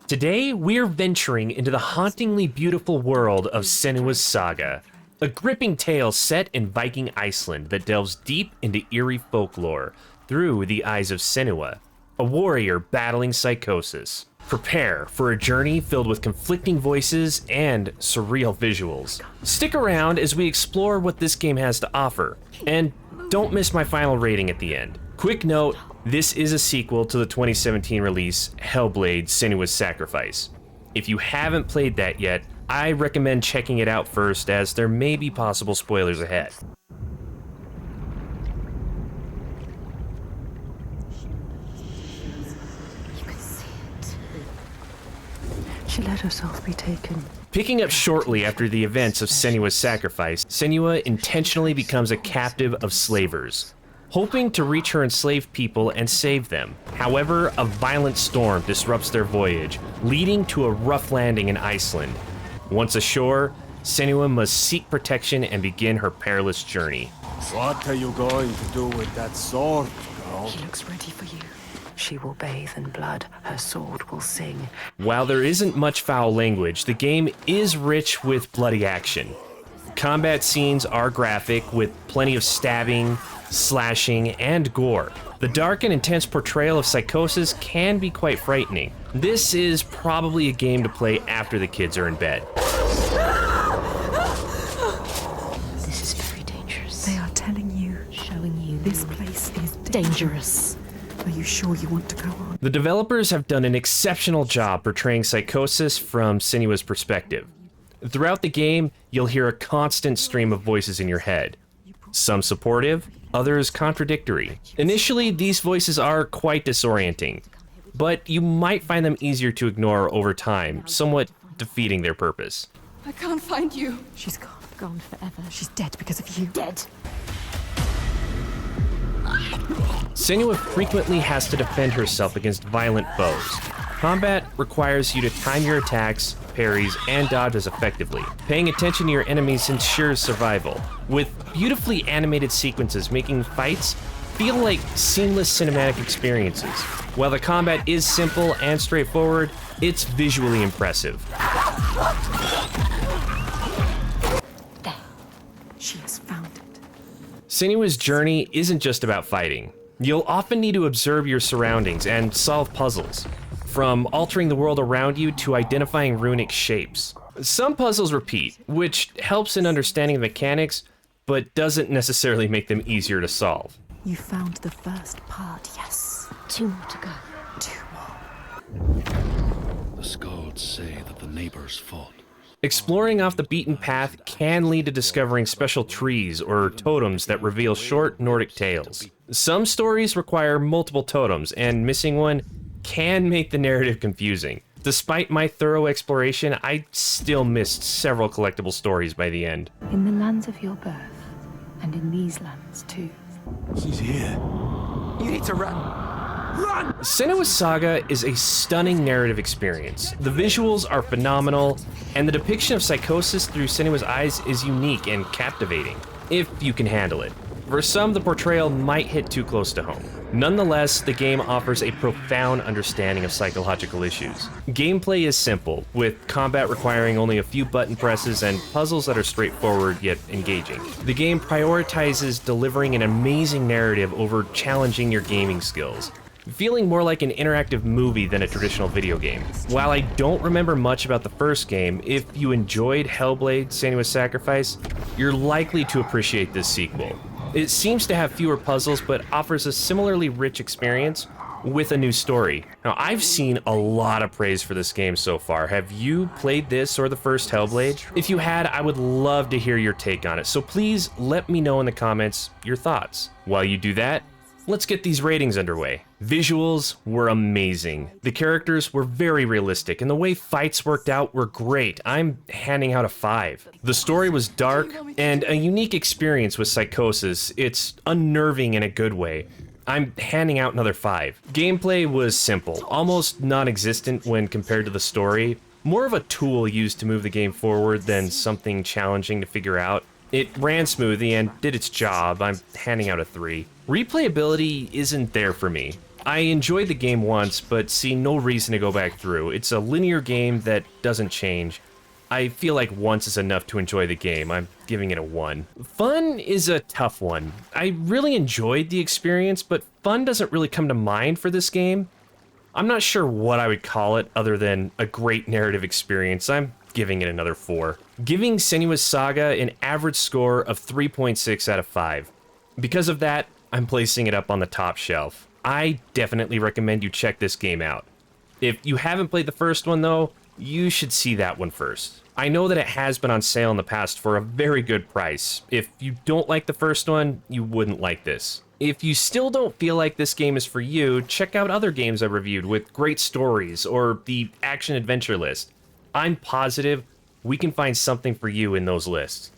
Today, we're venturing into the hauntingly beautiful world of Senua's Saga, a gripping tale set in Viking Iceland that delves deep into eerie folklore through the eyes of Senua, a warrior battling psychosis. Prepare for a journey filled with conflicting voices and surreal visuals. Stick around as we explore what this game has to offer, and don't miss my final rating at the end. Quick note, this is a sequel to the 2017 release Hellblade: Senua's Sacrifice. If you haven't played that yet, I recommend checking it out first, as there may be possible spoilers ahead. You can see it. She let herself be taken. Picking up shortly after the events of Senua's Sacrifice, Senua intentionally becomes a captive of slavers, hoping to reach her enslaved people and save them. However, a violent storm disrupts their voyage, leading to a rough landing in Iceland. Once ashore, Senua must seek protection and begin her perilous journey. What are you going to do with that sword, girl? She looks ready for you. She will bathe in blood. Her sword will sing. While there isn't much foul language, the game is rich with bloody action. Combat scenes are graphic, with plenty of stabbing, slashing, and gore. The dark and intense portrayal of Psychosis can be quite frightening. This is probably a game to play after the kids are in bed. This is very dangerous. They are telling you, Showing you this place is dangerous. Are you sure you want to go on? The developers have done an exceptional job portraying Psychosis from Senua's perspective. Throughout the game, you'll hear a constant stream of voices in your head. Some supportive, others contradictory. Initially, these voices are quite disorienting, but you might find them easier to ignore over time, somewhat defeating their purpose. I can't find you. She's gone. Gone forever. She's dead because of you. Dead. Senua frequently has to defend herself against violent foes. Combat requires you to time your attacks, parries, and dodges effectively. Paying attention to your enemies ensures survival, with beautifully animated sequences making fights feel like seamless cinematic experiences. While the combat is simple and straightforward, it's visually impressive. There. She has found it. Senua's journey isn't just about fighting. You'll often need to observe your surroundings and solve puzzles, from altering the world around you to identifying runic shapes. Some puzzles repeat, which helps in understanding the mechanics, but doesn't necessarily make them easier to solve. You found the first part, yes. 2 more to go. 2 more. The skalds say that the neighbors fought. Exploring off the beaten path can lead to discovering special trees or totems that reveal short Nordic tales. Some stories require multiple totems, and missing one can make the narrative confusing. Despite my thorough exploration, I still missed several collectible stories by the end. In the lands of your birth, and in these lands too. She's here. You need to run. Run! Senua's Saga is a stunning narrative experience. The visuals are phenomenal, and the depiction of Psychosis through Senua's eyes is unique and captivating, if you can handle it. For some, the portrayal might hit too close to home. Nonetheless, the game offers a profound understanding of psychological issues. Gameplay is simple, with combat requiring only a few button presses and puzzles that are straightforward yet engaging. The game prioritizes delivering an amazing narrative over challenging your gaming skills, feeling more like an interactive movie than a traditional video game. While I don't remember much about the first game, if you enjoyed Hellblade: Senua's Sacrifice, you're likely to appreciate this sequel. It seems to have fewer puzzles, but offers a similarly rich experience with a new story. Now, I've seen a lot of praise for this game so far. Have you played this or the first Hellblade? If you had, I would love to hear your take on it, so please let me know in the comments your thoughts. While you do that, let's get these ratings underway. Visuals were amazing. The characters were very realistic, and the way fights worked out were great. I'm handing out a 5. The story was dark, and a unique experience with Psychosis. It's unnerving in a good way. I'm handing out another 5. Gameplay was simple, almost non-existent when compared to the story. More of a tool used to move the game forward than something challenging to figure out. It ran smoothly and did its job. I'm handing out a 3. Replayability isn't there for me. I enjoyed the game once, but see no reason to go back through. It's a linear game that doesn't change. I feel like once is enough to enjoy the game. I'm giving it a 1. Fun is a tough one. I really enjoyed the experience, but fun doesn't really come to mind for this game. I'm not sure what I would call it other than a great narrative experience. I'm giving it another 4. Giving Senua's Saga an average score of 3.6 out of 5. Because of that, I'm placing it up on the top shelf. I definitely recommend you check this game out. If you haven't played the first one though, you should see that one first. I know that it has been on sale in the past for a very good price. If you don't like the first one, you wouldn't like this. If you still don't feel like this game is for you, check out other games I reviewed with great stories or the action adventure list. I'm positive we can find something for you in those lists.